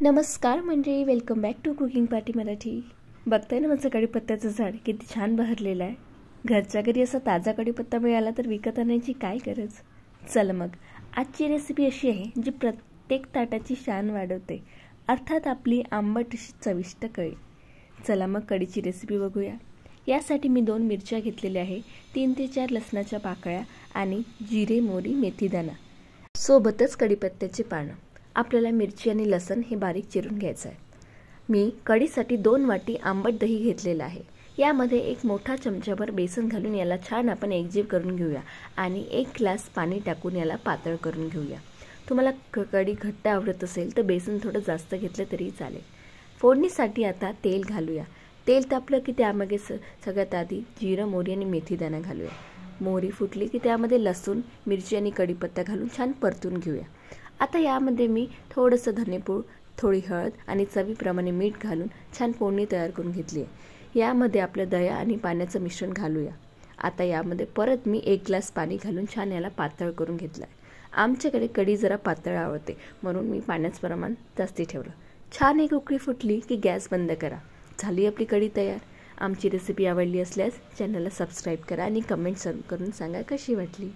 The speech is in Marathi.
नमस्कार मंडळी, welcome back to cooking party Marathi. बघताय ना माझं कढीपत्त्याचं झाड किती छान बहरलेलं आहे। घरच्या घरी असा ताजा कढीपत्ता मिळाला तर विकत आणायची काय गरज। चला मग आजची रेसिपी अशी आहे जी प्रत्येक ताटाची शान वाढवते, अर्थात आपली आंबट अशी चविष्ट कढी। चला मग कढीची रेसिपी बघूया। यासाठी मी 2 मिरच्या घेतलेल्या आहे, 3 ते 4 लसणाच्या पाकळ्या आणि जिरे, मोहरी, मेथीदाणा, सोबतच कढीपत्त्याची पानं। आपल्याला मिरची आणि लसण हे बारीक चिरून घ्यायचं आहे। मी कढीसाठी 2 वाटी आंबट दही घेतलेलं आहे। यामध्ये 1 मोठा चमचाभर बेसन घालून याला छान आपण एकजीव करून घेऊया आणि 1 ग्लास पाणी टाकून याला पातळ करून घेऊया। तुम्हाला कढी घट्ट आवडत असेल तर बेसन थोडं जास्त घेतलं तरी चालेल। फोडणीसाठी आता तेल घालूया। तेल तापलं की त्यामध्ये सगळ्यात आधी जिरं, मोहरी आणि मेथीदाणा घालूया। मोहरी फुटली की त्यामध्ये लसूण, मिरची आणि कढीपत्ता घालून छान परतून घेऊया। आता यामध्ये मी थोडंसं धनेपूड, थोडी हळद आणि चवीप्रमाणे मीठ घालून छान फोडणी तयार करून घेतली आहे। यामध्ये आपलं दया आणि पाण्याचं मिश्रण घालूया। आता यामध्ये परत मी 1 ग्लास पाणी घालून छान याला पातळ करून घेतलं आहे। आमच्याकडे कढी जरा पातळ आवडते म्हणून मी पाण्याचं प्रमाण जास्ती ठेवलं। छान एक उकळी फुटली की गॅस बंद करा। झाली आपली कढी तयार। आमची रेसिपी आवडली असल्यास चॅनलला सबस्क्राईब करा आणि कमेंट्स करून सांगा कशी वाटली।